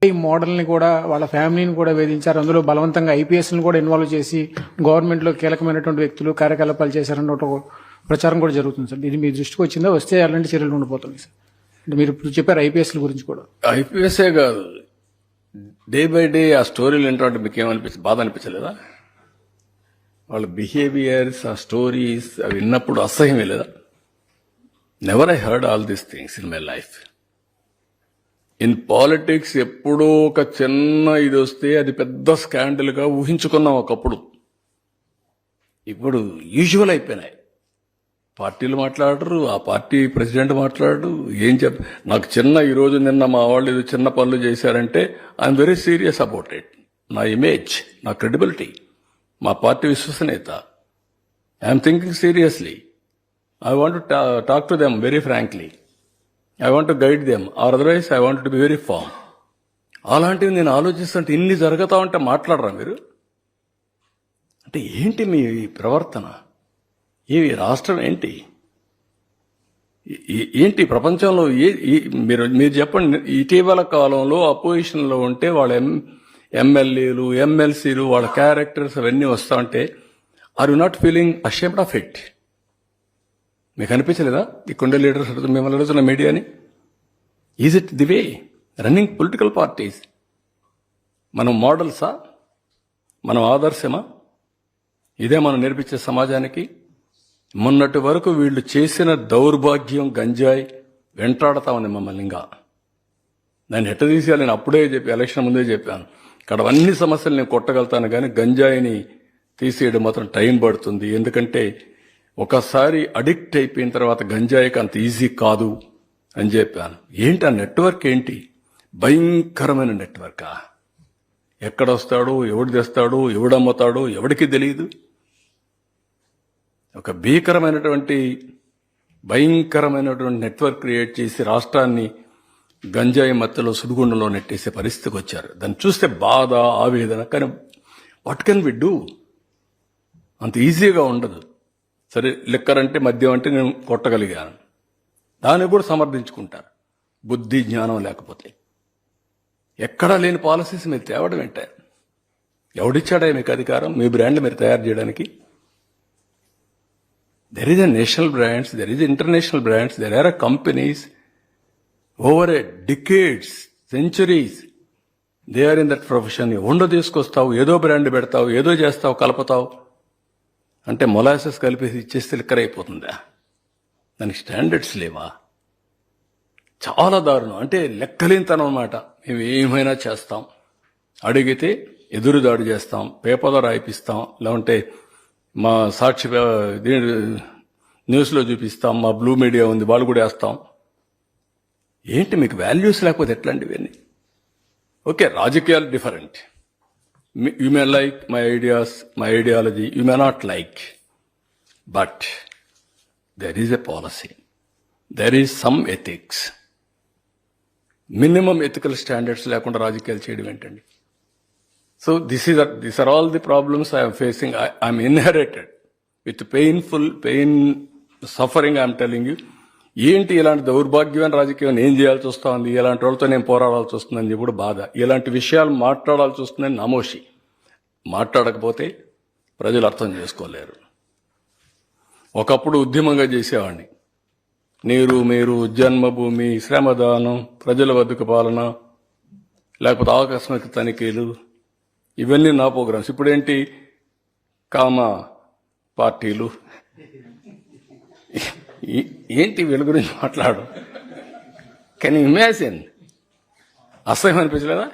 ఈ మోడల్ని కూడా వాళ్ళ ఫ్యామిలీని కూడా వేధించారు. అందులో బలవంతంగా ఐపీఎస్ని కూడా ఇన్వాల్వ్ చేసి గవర్నమెంట్లో కీలకమైనటువంటి వ్యక్తులు కార్యకలాపాలు చేశారన్న ఒక ప్రచారం కూడా జరుగుతుంది సార్. ఇది మీ దృష్టికి వచ్చిందా? వస్తే అలాంటి చర్యలు ఉండిపోతుంది సార్. అంటే మీరు ఇప్పుడు చెప్పారు ఐపీఎస్ల గురించి కూడా. ఐపీఎస్ఏ కాదు, డే బై డే ఆ స్టోరీలు ఏంటంటే మీకు ఏమనిపిస్తుంది? బాధ అనిపించలేదా? వాళ్ళ బిహేవియర్స్, ఆ స్టోరీస్ అవి విన్నప్పుడు అసహ్యం లేదా? Never I heard all these things in my life. In politics ఎప్పుడో ఒక చిన్న ఇది వస్తే అది పెద్ద స్కాండల్ గా ఊహించుకున్నాం ఒకప్పుడు. ఇప్పుడు యూజువల్ అయిపోయినాయి. పార్టీలు మాట్లాడరు, ఆ పార్టీ ప్రెసిడెంట్ మాట్లాడరు. ఏం నాకు ఈ రోజు నిన్న మా వాళ్ళు ఏదో చిన్న పనులు చేశారంటే I'm very serious about it. నా ఇమేజ్, నా క్రెడిబిలిటీ, మా పార్టీ విశ్వసనీయత, I'm thinking seriously. I want to talk to them very frankly. I want to guide them, or otherwise I want to be very form. అలాంటివి నేను ఆలోచిస్తుంటే ఇన్ని జరుగుతా ఉంటే మాట్లాడరా మీరు? అంటే ఏంటి మీ ప్రవర్తన? ఈ రాష్ట్రం ఏంటి? ఏంటి ప్రపంచంలో మీరు చెప్పండి. ఇటీవల కాలంలో అపోజిషన్లో ఉంటే వాళ్ళ ఎమ్మెల్యేలు, ఎమ్మెల్సీలు, వాళ్ళ క్యారెక్టర్స్ అవన్నీ వస్తా ఉంటే are you not feeling ashamed of it? మీకు అనిపించలేదా ఇక్కడుండే లీడర్స్ మిమ్మల్ని అడుగుతున్న మీడియాని? Is it the way running political parties? మనం మోడల్సా? మనం ఆదర్శమా? ఇదే మనం నేర్పించే సమాజానికి? మొన్నటి వరకు వీళ్ళు చేసిన దౌర్భాగ్యం గంజాయి వెంటాడతా ఉంది మమ్మల్ని. ఇంకా దాన్ని ఎట్ట తీసేయాలి నేను అప్పుడే ఎలక్షన్ ముందే చెప్పాను. ఇక్కడ అన్ని సమస్యలు నేను కొట్టగలుగుతాను, కానీ గంజాయిని తీసేయడం మాత్రం టైం పడుతుంది. ఎందుకంటే ఒకసారి అడిక్ట్ అయిపోయిన తర్వాత గంజాయికి అంత ఈజీ కాదు అని చెప్పాను. ఏంటి ఆ నెట్వర్క్? ఏంటి భయంకరమైన నెట్వర్కా? ఎక్కడొస్తాడు, ఎవడు తెస్తాడు, ఎవడమ్ముతాడు ఎవడికి తెలియదు. ఒక భయంకరమైనటువంటి నెట్వర్క్ క్రియేట్ చేసి రాష్ట్రాన్ని గంజాయి మత్తులో సుడిగుండంలో నెట్టేసే పరిస్థితికి వచ్చారు. దాన్ని చూస్తే బాధ, ఆవేదన. కానీ వాట్ కెన్ వి డూ? అంత ఈజీగా ఉండదు. సరే, లిక్కర్ అంటే, మద్యం అంటే నేను కొట్టగలిగాను, దాన్ని కూడా సమర్థించుకుంటారు. బుద్ధి జ్ఞానం లేకపోతే ఎక్కడా లేని పాలసీస్ మీరు తేవడం ఏంటే? ఎవడిచ్చాడా మీకు అధికారం మీ బ్రాండ్ మీరు తయారు చేయడానికి? There is a national brands, there is international brands, there are companies over a decades, centuries they are in that profession. ఉండో తీసుకొస్తావు, ఏదో బ్రాండ్ పెడతావు, ఏదో చేస్తావు, కలుపుతావు. అంటే మొలాసెస్ కలిపేసి ఇచ్చేస్తే లిక్కర్ అయిపోతుందా? దానికి స్టాండర్డ్స్ లేవా? చాలా దారుణం. అంటే లెక్కలేనితనం అన్నమాట. మేము ఏమైనా చేస్తాం, అడిగితే ఎదురుదాడి చేస్తాం, పేపర్లో రాయిపిస్తాం, లేకుంటే మా సాక్షి న్యూస్లో చూపిస్తాం, మా బ్లూ మీడియా ఉంది వాళ్ళు కూడా వేస్తాం. ఏంటి మీకు వాల్యూస్ లేకపోతే ఎట్లాంటివి ఇవన్నీ? ఓకే, రాజకీయాలు different. You may like my ideas, my ideology, you may not like, but there is a policy, there is some ethics. Minimum ethical standards లేకుండా రాజకీయాలు చేయడం ఏంటండి? So these are all the problems I am facing. I am inherited with pain, suffering. I am telling you. ఏంటి ఇలాంటి దౌర్భాగ్యమైన రాజకీయం ఏం చేయాల్సి వస్తుంది, ఇలాంటి వాళ్ళతో నేను పోరాడాల్సి వస్తుందని చెప్పి బాధ, ఇలాంటి విషయాలు మాట్లాడాల్సి వస్తుందని నమోషి. మాట్లాడకపోతే ప్రజలు అర్థం చేసుకోలేరు. ఒకప్పుడు ఉద్యమంగా చేసేవాడిని. నీరు మీరు, జన్మభూమి, శ్రమదానం, ప్రజల వద్దకు పాలన, లేకపోతే ఆకస్మిక తనిఖీలు, ఇవన్నీ నా ప్రోగ్రామ్స్. ఇప్పుడేంటి కామ పార్టీలు, ఏంటి వీళ్ళ గురించి మాట్లాడు? Can you imagine? అసహ్యం అనిపించలేదా?